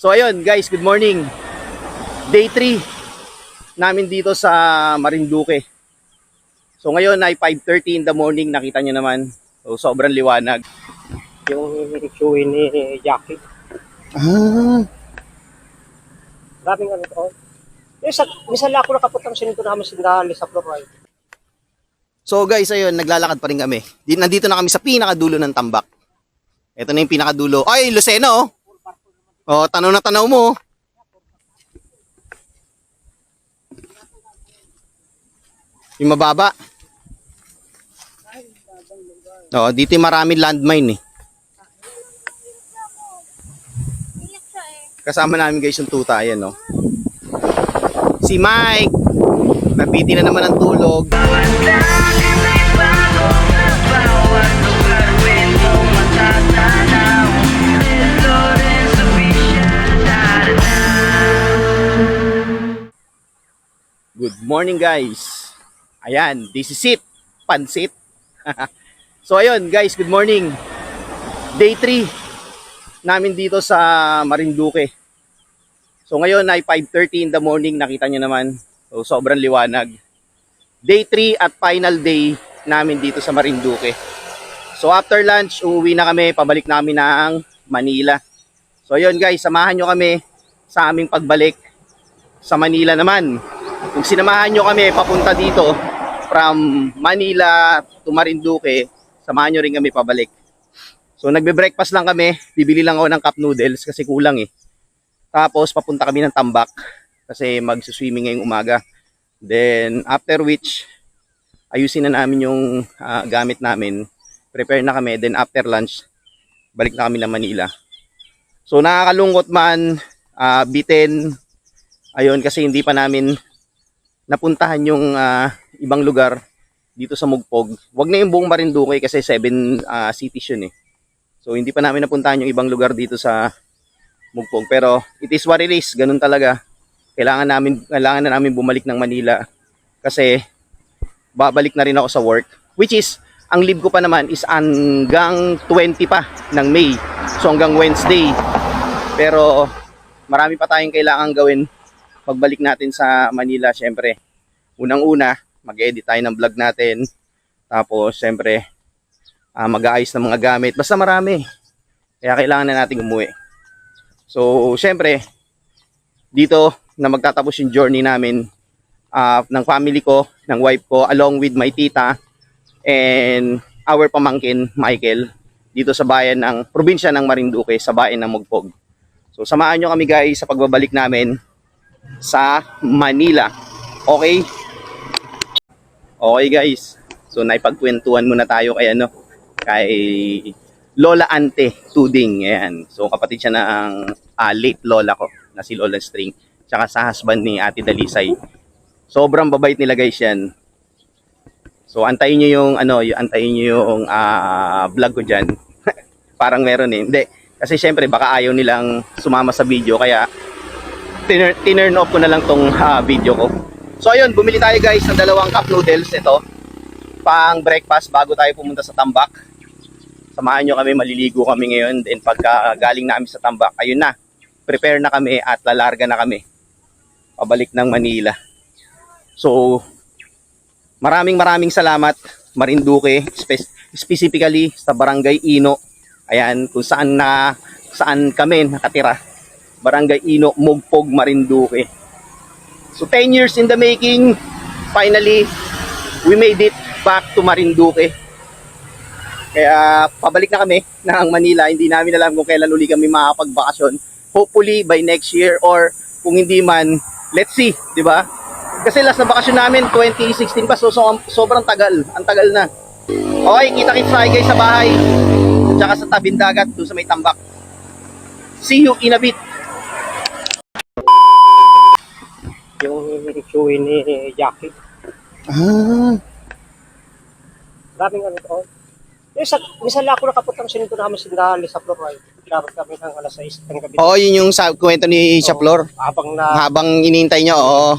So ayun guys, good morning. Day 3 namin dito sa Marinduque. So ngayon ay 5:30 in the morning, nakita nyo naman. So sobrang liwanag. Yung chewy ni Jackie. Daming ano to. Minsan lang ako nakaputang sinito namin sindali sa Florida. So guys, ayun, naglalakad pa rin kami. Nandito na kami sa pinakadulo ng tambak. Ito na yung pinakadulo. Ay, Luceno! Oh, tanaw na tanaw mo. Yung mababa. Oh, dito yung maraming landmine eh. Kasama namin guys yung tuta, ayan no. Si Mike, napiti na naman ang tulog. Good morning guys. Ayan, this is it. Pansit. So ayun guys, good morning. Day 3 namin dito sa Marinduque. So ngayon ay 5:30 in the morning, nakita nyo naman. So sobrang liwanag. Day 3 at final day namin dito sa Marinduque. So after lunch, uuwi na kami, pabalik namin ng Manila. So ayun guys, samahan nyo kami sa aming pagbalik sa Manila naman. Kung sinamahan nyo kami papunta dito from Manila to Marinduque, samahan nyo rin kami pabalik. So nagbe-breakfast lang kami, bibili lang ako ng cup noodles kasi kulang eh. Tapos papunta kami ng Tambak kasi magsuswimming ngayong umaga. Then after which, ayusin na namin yung gamit namin. Prepare na kami, then after lunch, balik na kami ng Manila. So nakakalungkot man, bitin, ayun kasi hindi pa namin napuntahan yung ibang lugar dito sa Mugpog. Wag na yung buong Marinduque kasi 7 cities yun eh. So hindi pa namin napuntahan yung ibang lugar dito sa Mugpog. Pero it is what it is, ganun talaga. Kailangan na namin bumalik ng Manila kasi babalik na rin ako sa work. Which is, ang leave ko pa naman is hanggang 20 pa ng May. So hanggang Wednesday. Pero marami pa tayong kailangan gawin pagbalik natin sa Manila. Syempre, unang-una, mag-edit tayo ng vlog natin. Tapos, syempre, mag-aayos ng mga gamit. Basta marami. Kaya kailangan na natin umuwi. So, syempre, dito na magtatapos yung journey namin ng family ko, ng wife ko, along with my tita and our pamangkin, Michael, dito sa bayan ng probinsya ng Marinduque, sa bayan ng Mugpog. So, samahan nyo kami guys sa pagbabalik namin sa Manila. Okay? Okay guys. So naipagkwentuhan muna tayo kay Lola Ante Tuding. Ayan. So kapatid siya ng late lola ko na si Lola String. Tsaka sa husband ni Ate Dalisay. Sobrang babait nila guys yan. So antayin niyo yung vlog ko diyan. Parang meron eh. Hindi. Kasi syempre baka ayaw nilang sumama sa video kaya tinurn off ko na lang tong video ko. So ayun, bumili tayo guys ng 2 cup noodles. Ito, pang breakfast bago tayo pumunta sa Tambak. Samahan nyo kami, maliligo kami ngayon. Then pagka galing namin sa Tambak, ayun na, prepare na kami at lalarga na kami pabalik ng Manila. So maraming salamat Marinduque, specifically sa Barangay Ino. Ayan, kung saan kami nakatira. Barangay Ino, Mugpog, Marinduque. So 10 years in the making, finally, we made it back to Marinduque. Kaya pabalik na kami ng Manila. Hindi namin alam kung kailan uli kami makapagbakasyon. Hopefully by next year or kung hindi man, let's see, di ba? Kasi last na bakasyon namin, 2016 pa, so sobrang tagal. Ang tagal na. Okay, kita-kits tayo guys sa bahay. At saka sa tabing dagat, doon sa may Tambak. See you in a bit. Yung chewy ni Jackie. Daming ano to. Minsan lang ako nakaputang sinito namin sindali sa Florida. Dapat kami ng alas 6 ng gabi. Oo, yun yung kwento ni Chaplor. Habang inintay niya, oo.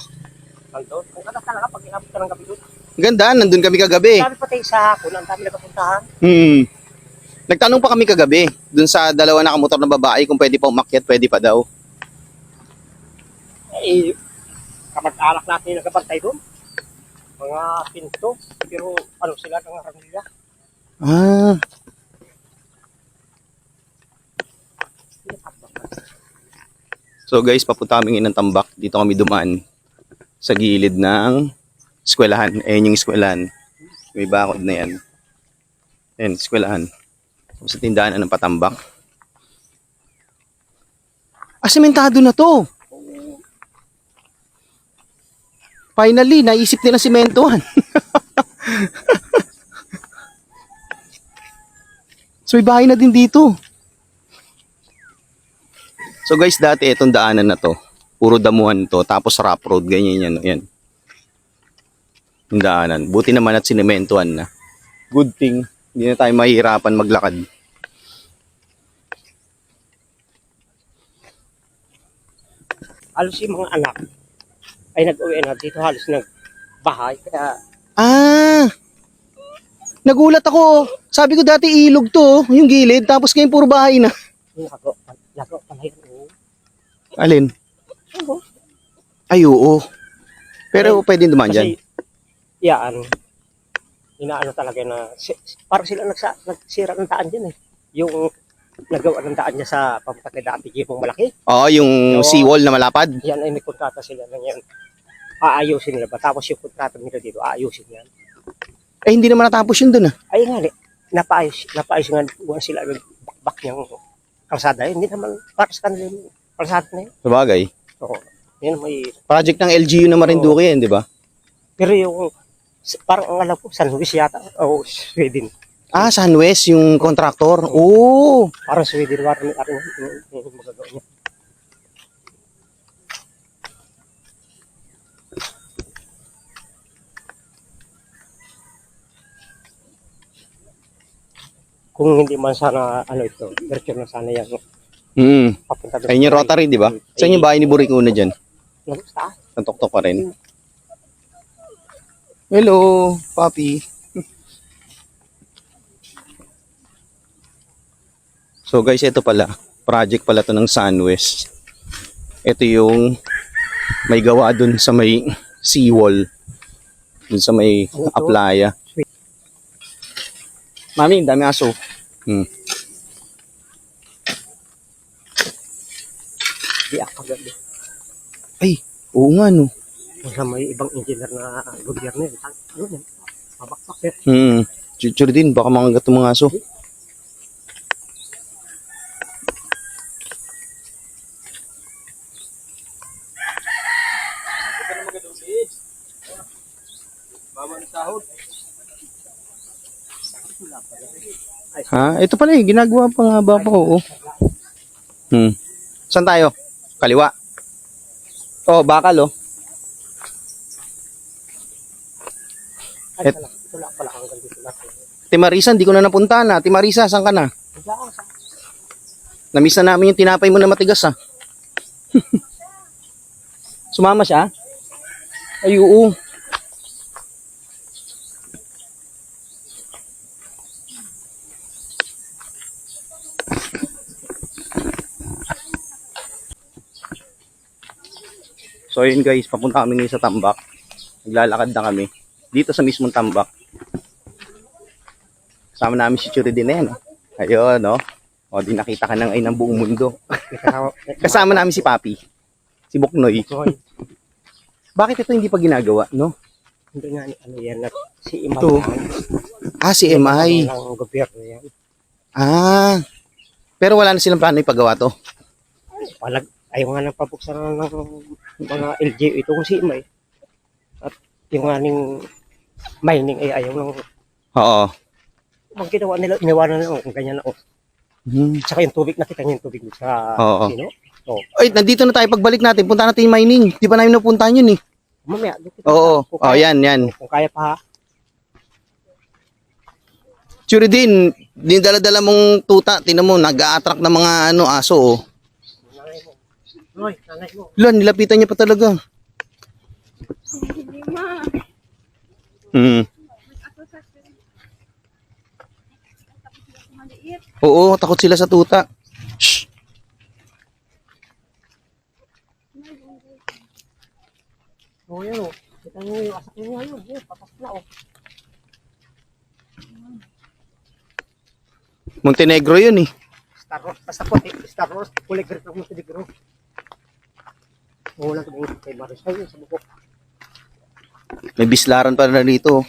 Nandun. Ang ganda talaga pag inabot ka ng gabi doon. Ganda, nandun kami kagabi. Dami pa tayo sa hapon, ang dami nagkapuntahan. Nagtanong pa kami kagabi, dun sa 2 nakamotor na babae kung pwede pa umakyat, pwede pa daw. Eh, kamag-anak natin yung nagkabantay doon. Mga pinto. Pero ano sila ng Aranilla. Ah, so guys, papunta kami ngayon ng Tambak. Dito kami dumaan sa gilid ng eskwelahan. Ayan yung eskwelahan. May bakod na yan. Ayan, eskwelahan. Tapos sa tindahan ng Patambak. Ah, sementado na to. Finally, naisip nila sementohan. So, may bahay na din dito. So guys, dati itong daanan na to, puro damuhan to, tapos rough road, ganyan yan. Yan. Yung daanan. Buti naman at sinementohan na. Good thing, hindi na tayo mahihirapan maglakad. Halos yung mga anak ay nag-uwi na dito halos nagbahay. Kaya Ah! Nagulat ako. Sabi ko dati ilog to, yung gilid, tapos ngayon puro bahay na. yung nagawa pala yun. Alin? Oo. Ay, oo. Pero pwedeng dumaan dyan. Kasi, yan, inaano talaga na, parang sila nagsira ng daan dyan eh. Yung nagawa ng daan niya sa pamutak na daan, yung malaki. Oo, yung Oo. seawall na malapad. Yan ay may kontrata sila ng yan. Aayusin nila ba? Tapos yung kontrata nila dito, aayusin yan. Eh, hindi naman natapos yun dun ah. Ay nga, napaayos nga buwan sila bakbak niyang kalsada. Hindi naman para sa kanila yung kalsada na yun. Sabagay. Oo. Yan may, Project ng LGU na Marinduque yan, di ba? pero yung, parang ang alam ko, San Luis yata, o Sweden. Ah, Sunwest, yung contractor. Oo. Parang Sweden, parang yung magagawa niya. Kung hindi man sana, ano ito, diretso na sana yan, Hmm. papunta doon. Ayun yung Rotary, di ba? Saan yung bahay ni Buricuna dyan? Sa taas. Nantok-tok pa rin. Hello, papi. So guys, ito pala. Project pala to ng Sunwest. Ito yung may gawa dun sa may seawall. Dun sa may aplaya. Mami, dami aso. Hmm. Di akagad. Ay, oo nga no. Sa may ibang engineer na gobyerno yun. Ano yan? Pabakbak yan. Hmm. Chuchur din, baka makagat ng mga aso. Ha? Ito pala eh, ginagawa pa nga ba ko? Oh. Hmm. Saan tayo? Kaliwa. Oh, bakal oh. Ay, Et- wala pala hanggang dito lang. Timarisa, hindi ko na napuntahan na. Timarisa, saan ka na? Diyan, sa Namiss na namin yung tinapay mo na matigas ah. Sumama siya? Ay, oo. So yun guys, papunta kami ngayon sa Tambak. Naglalakad na kami. Dito sa mismong Tambak. Kasama namin si Churi din na yan. Oh. Ayun, no? O, di nakita ka na ngayon ng buong mundo. Kasama namin si Papi. Si Buknoy. Hoy, Bakit ito hindi pa ginagawa, no? hindi nga ni ano yan, si Imay. Ito. Ah, si MI. Ng gobyerno yan. Ah. Pero wala na silang plano ipagawa to. Ayaw nga nang pabuksan ng mga LGU ito kung si Imay. At yung nga ning mining ay ayaw nang Oo. mag ginawa nila, iniwanan nila kung ganyan na. Oh. Hmm. Tsaka yung tubig, nakita niyo yung tubig sa Oo. sino? Oh. Ay, nandito na tayo. Pagbalik natin, punta natin yung mining. Di pa namin napuntahan yun eh. Mamaya, doon kita- Oo. kung Oh, kaya- yan, yan. Kung kaya pa ha. Churi din, dinadala-dala mong tuta. Tingnan mo, nag-a-attract ng mga aso. Oh. Nanay mo. Hoy, nanay mo. Lan, nilapitan niya pa talaga. Hmm. Oo, takot sila sa tuta. Shh. Oh, yun, oh. Kita nyo yung asak nyo ngayon. Yun, patas na, oh. Montenegro yun eh. Star Ross. Basta puti. Star Ross. Kulay green ng Montenegro. Oo lang tumingin kay Maris. Ay, yun, sa bukok. May bislaran pa na rito.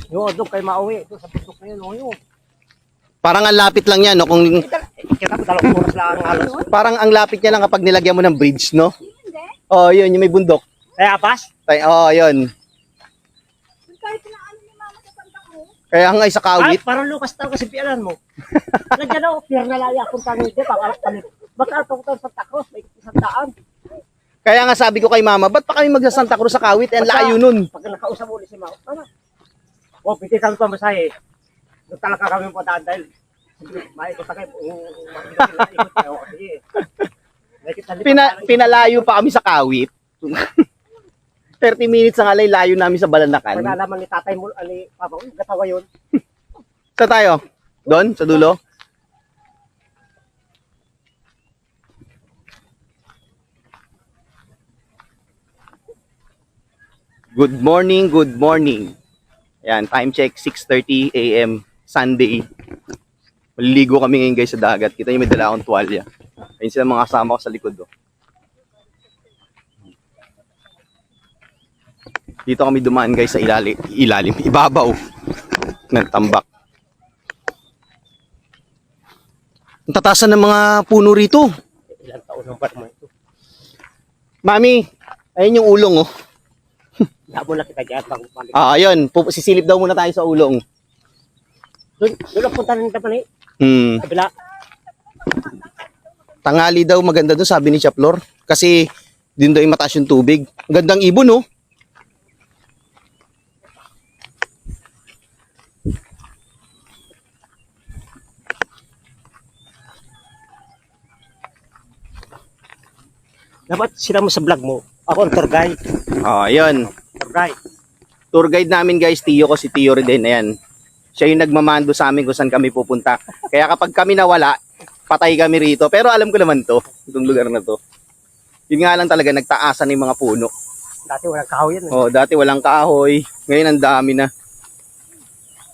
Yun, doon kay Mauwi. Doon sa bukok na yun, oh, yun. Parang ang lapit lang yan, no? Kung, Kita ko, 2 oras lang ang halos. parang ang lapit niya lang kapag nilagyan mo ng bridge, no? Oh, yun, yung may bundok. Kaya, Apas? Oh, yun. Kaya nga isa Ay, kawit. parang lukas tao kasi pialan mo. Nandiyan ako, pier na laya kung tanong dito. Baka ako sa Santa Cruz, may 100. Kaya nga sabi ko kay mama, ba't pa kami magsa Santa Cruz sa kawit? Ang layo nun. Pag nakausap mo ulit si Mao, ano? O, piti kami pamasahe. Doon talaga kami puntaan dahil maikot na kayo. Ikot kayo. Pinalayo pa kami sa kawit. 30 minutes ang alay layo namin sa Balanakan. Pag nalaman ni tatay mo, ni Papa, gatawa yun. Sa tayo? Doon? Sa dulo? Good morning, good morning. Ayan, time check, 6:30 a.m. Sunday. Maliligo kami ngayon guys sa dagat. Kita niyo may dala akong tuwalya. Ayun sila mga kasama ko sa likod. Oh. Dito kami dumaan guys sa ilalim. Ibabaw ng tambak. Ang tatasan ng mga puno rito. Ilang taon ang ba't mo ito? Mami, ayun yung ulong oh. Labo na kita dyan bago balik. Ayun, sisilip daw muna tayo sa ulong. Doon ang punta rin naman eh. Kabila. Tangali daw maganda doon sabi ni Chaplor. Kasi din daw yung mataas yung tubig. Ang gandang ibon oh. Dapat sila mo sa vlog mo. Ako ang tour guide. Ayun. Tour guide. Tour guide namin guys, Tio ko, si Tio Reden, ayan. Siya yung nagmamando sa amin kung saan kami pupunta. Kaya kapag kami nawala, patay kami rito. Pero alam ko naman to, itong lugar na to. Yun nga lang talaga, nagtaasan yung mga puno. Dati walang kahoy yan. Oh, dati walang kahoy, ngayon ang dami na.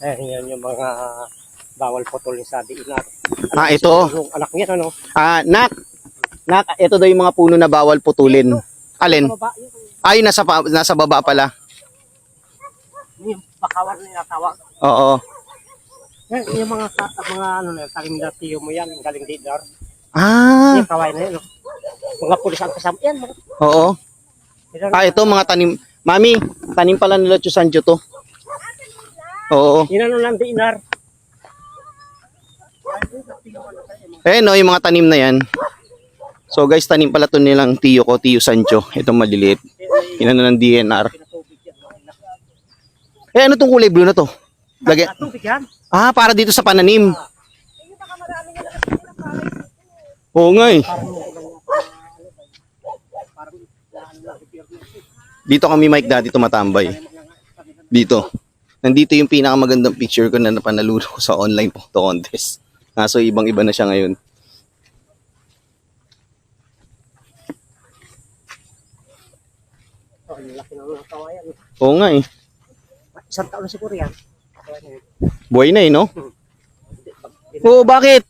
Yan yung mga bawal putulin sa diinar. Ito. Yung anak niya, ano? Nak, ito daw yung mga puno na bawal putulin. Alin? Sa baba, Ay, nasa baba pala. yung bakawan na tawag. Oo. Yan, yung mga ano na, talim na tiyo mo yan, galing dinar. Ah, Yung kaway na yun. Mga pulis ang kasama. Yan, mga. oo. Ito mga tanim. Mami, tanim pala nila Chusancho to. Oo. Yun ano lang dinar. No, yung mga tanim na yan. So guys, tanim pala to nilang Tio ko, Tio Sancho. Itong maliliit. Inano ng DNR. Ano tong kulay blue na to? Lagay. Tubig yan. Para dito sa pananim. Oo nga eh. Dito kami Mike dati tumatambay. Dito. Nandito yung pinakamagandang picture ko na napanaluno ko sa online photo contest. So ibang-iba na siya ngayon. Oo nga eh. Isang taon na siguro yan. Buhay na eh, no? Oo, bakit?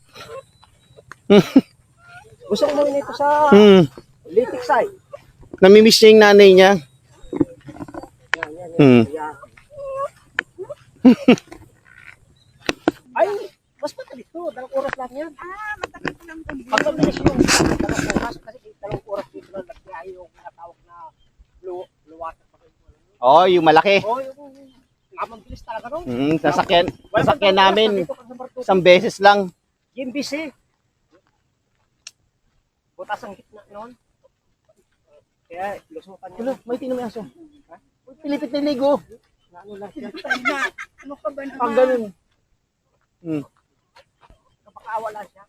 Gusto ko muna ito sa litik side. Namimiss niya yung nanay niya. Ay, mas matalit to. 2 oras lang yan. Matalit lang to. Pag mabilis yung 2 oras, kasi 2 oras dito lang nagbiyahe yung natawag na luwatan. Yung malaki. Yung mabilis talaga no? Sasakyan namin. Isang beses lang. GMBC. Butas ang gitna noon. Kaya, lusukan nyo. May tinamayaso. Pilipit na ligo. Ano lang siya. Ano ka ba naman? Ang ganun. Kapag wala siya.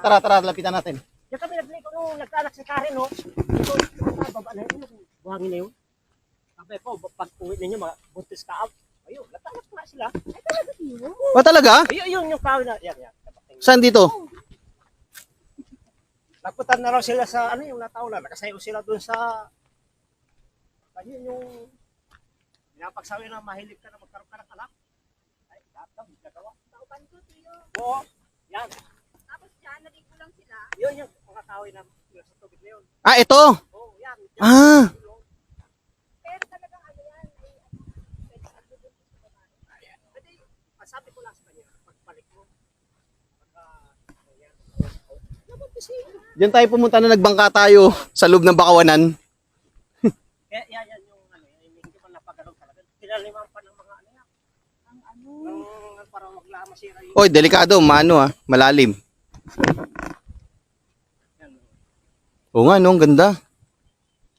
Tara, lapitan natin. Diyan kami nagligo nung nagkaanak si Karen, no? Ito, baba na yun. Buhangin na yun. Sabi ko, pag uwi ninyo, buntis ka up. Ayun, nagkaanak na sila. sila. O talaga? Ayun yung kahoy na. Yan. Saan dito? Nagpunta na raw sila sa ano yung nataulan. Nakasayo sila doon sa ayun yung pinapagsabi na mahilig ka na magkaroon ka ng anak. Ay, dapat gagawa. Tauban ko, tiyo. Oo. Yan. Tapos dyan, naligo lang sila. Yun yung mga kahoy na sa tubig na yun. Ah, ito. Oo, yan. Ah. Pero talagang ano yan, ay pwede ka doon sa babae. Pwede, sabi ko lang sa kanya, pagbalik mo. Pagka, yan. Naman kasi. Diyan tayo pumunta na nagbangka tayo sa loob ng Bakawanan. Kaya yan yung ano, hindi man napagalaw talaga. Tinaliman pa ng mga ano yan. Ang ano, Parang maglama sira yung Oy, delikado, malalim. yan. Oo nga, no, ang ganda.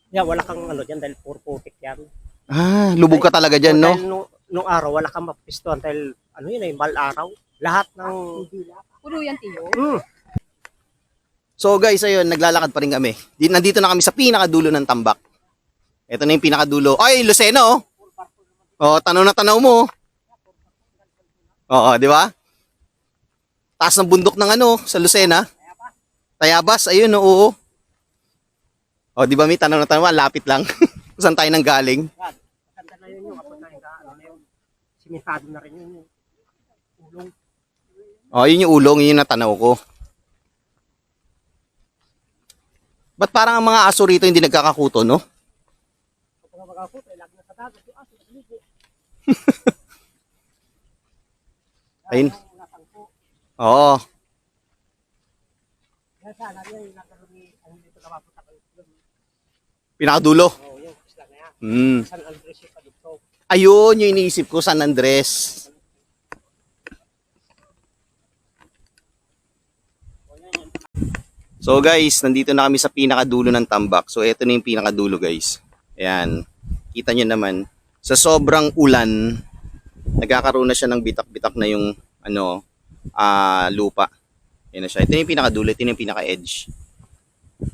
Yeah, wala kang ano dyan dahil puro putik yan. Ah, lubog ka talaga dyan, no? Dahil nung araw, wala kang mapistuan dahil ano yun eh, mal araw. Lahat ng... puro yan, tiyo. So guys, ayun, naglalakad pa rin kami. Nandito na kami sa pinakadulo ng tambak. Ito na yung pinakadulo. Ay, Lucena, oh. Oh, tanaw na tanaw mo. Oo, di ba? Taas ng bundok ng ano, sa Lucena. Tayabas, ayun, oo. Oh, di ba may tanaw na tanaw, lapit lang. Saan tayo nang galing? Maganda na yun yung kapag ano na yun. Simentado na rin yun yung ulong. Oh, yun yung ulong, yun yung natanaw ko. Ba't parang ang mga aso rito hindi nagkakakuto, no? Kapag magkakot, ay lagi na sa dagat. Yung aso, naligo. Ayun. Yung natangko. Oo. Yan sana, yan yung nagkaroon ni, ang dito na mapunta kayo. Pinakadulo. Oo, yung isla na yan. Hmm. San Andres yung padugtog. Ayun, yung iniisip ko, San Andres. So guys, nandito na kami sa pinakadulo ng tambak. So ito na yung pinakadulo guys. Ayan. Kita nyo naman. Sa sobrang ulan, nagkakaroon na siya ng bitak-bitak na yung lupa. Ayan na siya. Ito na yung pinakadulo. Ito na yung pinaka-edge.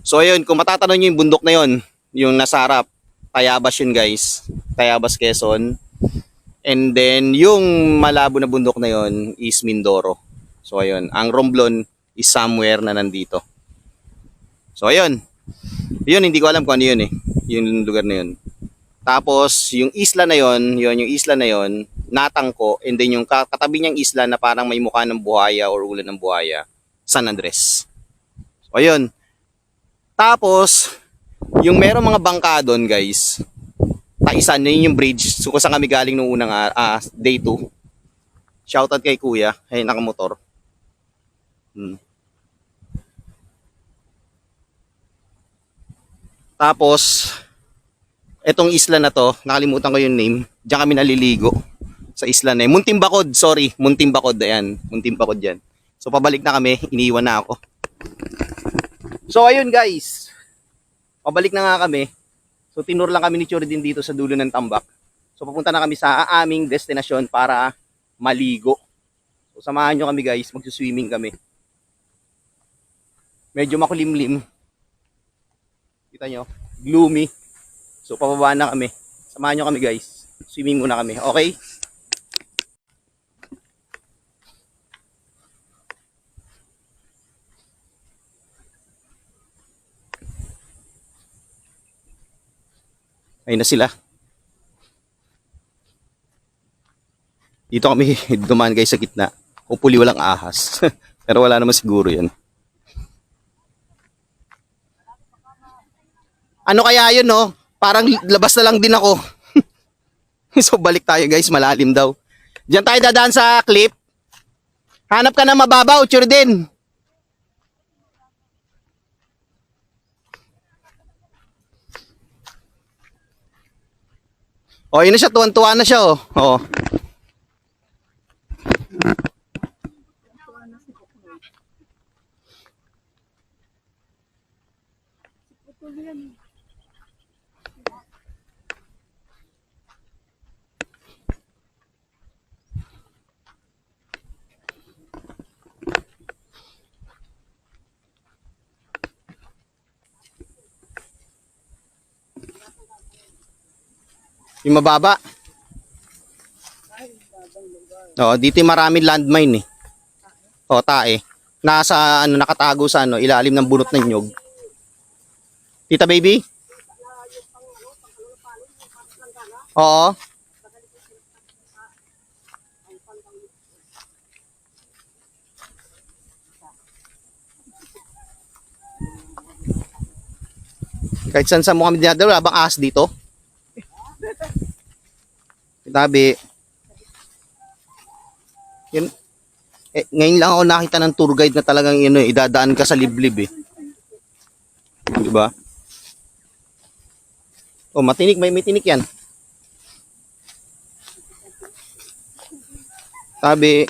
So ayun, kung matatanong nyo yung bundok na yun, yung nasa harap, Tayabas yun guys. Tayabas, Quezon. And then, yung malabo na bundok na yun is Mindoro. So ayun, ang Romblon is somewhere na nandito. So ayun. Yun, hindi ko alam kung ano yun eh. Yung lugar na yun. Tapos, yung isla na yun, yung isla na yun, natangko. And then yung katabi niyang isla na parang may mukha ng buhaya or ulo ng buhaya, San Andres. So ayun. Tapos, yung merong mga bangka doon guys, Taisan, yun yung bridge. So kung saan kami galing nung unang day 2. Shoutout kay kuya, ay nakamotor. Tapos, etong isla na to, nakalimutan ko yung name, diyan kami naliligo. Sa isla na yun. Muntimbakod, sorry. Muntimbakod, ayan. Muntimbakod dyan. So pabalik na kami, iniwan na ako. So ayun guys, pabalik na nga kami. So tinur lang kami ni Chori din dito sa dulo ng tambak. So papunta na kami sa aming destinasyon para maligo. So samahan nyo kami guys, magsuswimming kami. Medyo makulimlim. Kita nyo, gloomy. So pababa na kami. Samahan nyo kami guys. Swimming muna kami, okay? Ayun na sila. Dito kami dumaan guys sa gitna. Hopefully walang ahas. Pero wala naman siguro yan. Ano kaya yun, no? Parang labas na lang din ako. So balik tayo guys, malalim daw. Diyan tayo dadaan sa cliff. Hanap ka na mababaw, sure din. Oh, yun na siya, tuwan-tuwa na siya, oh. Oh. Yung mababa. Oo, dito yung maraming landmine eh. O, tae. Nasa, ano, nakatago sa, ano, ilalim ng bunot ng nyog. Tita baby? Oo. Kahit saan mo kami dinadala, wala bang ahas dito? Tabi. Yun. Ngayon lang ako nakita ng tour guide na talagang idadaan ka sa liblib eh. Di ba? Oh, matinik, may tinik yan. Tabi.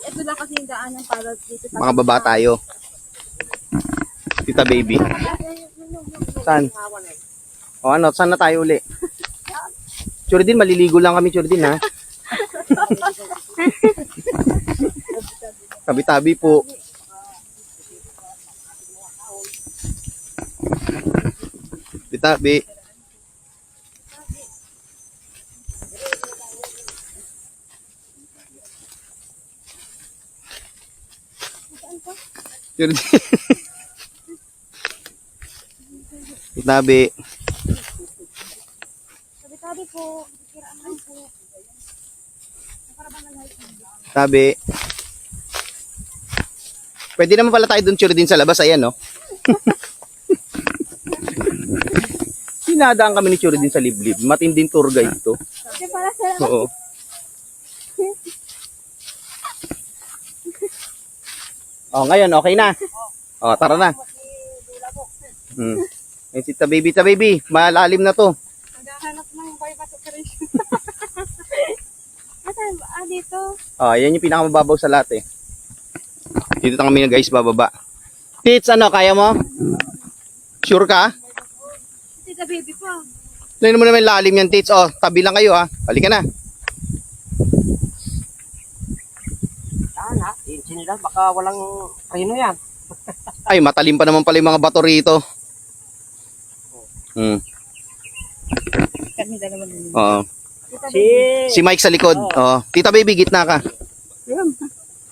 Ito lang kasi yung daanan para dito. Mga baba tayo. Tita baby. Saan? O ano, saan na tayo uli? Churdin, maliligo lang kami, Churdin, ha? Tabi-tabi po. Tabi-tabi. Churdin. Tabi. Tabi-tabi po. Kiraan lang po. Tabi. Pwede naman pala tayo doon, Churdin, sa labas. Ayan, no? Sinadaan kami ni Churdin sa liblib. Matinding tour guide to. Kasi para sa Oo. Oh, ngayon, okay na. Oh, tara na. Eh, si ta baby, malalim na to. maghahanap ng bypass operation. Asan ba? Ah, dito. Oh, yan yung pinakamababaw sa lahat eh. Dito na kami na guys, bababa. Tits, ano, kaya mo? Sure ka? Tita baby po. Tignan mo naman yung lalim yan, Tits. Oh, tabi lang kayo ha. Halika na. Saan ha? Sinilas, baka walang preno yan. Ay, matalim pa naman pala yung mga bato rito. Kami dalawa din. Oo. Tita Si... Si Mike sa likod. Oh. Tita baby, gitna ka.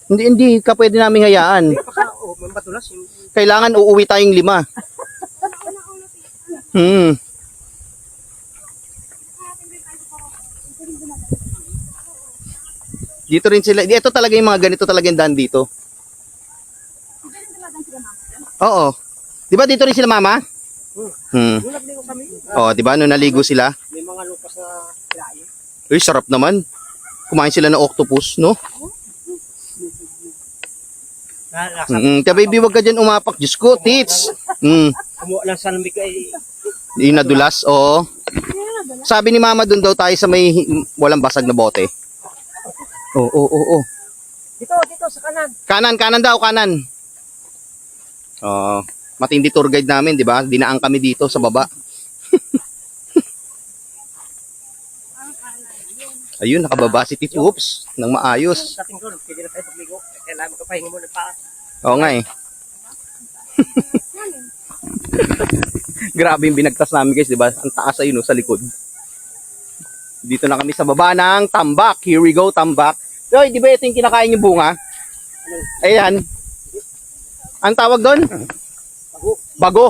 Hindi ka pwede namin hayaan. Baka, may matulas. Kailangan uuwi tayong 5. Dito rin sila. Ito talaga yung mga ganito talaga yung daan dito. Oo. Di ba dito rin sila mama? Nung nagligo kami, Oh, di ba nung naligo sila? may mga lupas na layo. Uy, sarap naman. Kumain sila ng octopus, no? Kaya baby, wag ka dyan umapak. Diyos ko, tits. Kumuha lang sa lamig ay... Yung nadulas, oo. Sabi ni mama dun daw tayo sa may walang basag na bote. Oo. Dito, sa kanan. Kanan daw, kanan. Oo. Matindi tour guide namin, di ba? Dinaan kami dito sa baba. Ayun, nakababa si Tito. Oops, nang maayos. Dating doon, pwede na tayo pagligo. Kailangan magkapahinga muna pa. Oo nga eh. Grabe yung binagtas namin guys, di ba? Ang taas ayun sa likod. Dito na kami sa baba ng tambak. Here we go, tambak. Hoy, di ba ito yung kinakain yung bunga? Ayan. Ang tawag doon? Bago.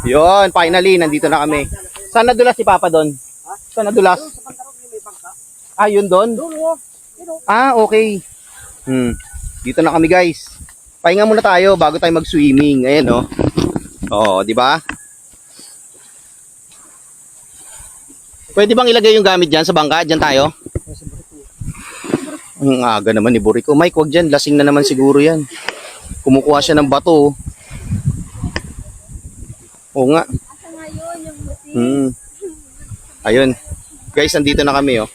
Yun, finally, nandito na kami. Saan nadulas si Papa doon? Saan nadulas? Ah, yun doon? Ah, okay. Dito na kami guys. Pahinga muna tayo bago tayo mag-swimming. Ayan, oh. Oo, di ba? Pwede bang ilagay yung gamit dyan sa bangka? Dyan tayo? Ang aga naman ni Burico. Mike, wag dyan. Lasing na naman siguro yan. Kumukuha siya ng bato. Oo nga. Asa nga yun, yung musi. Ayun. Guys, nandito na kami, oh.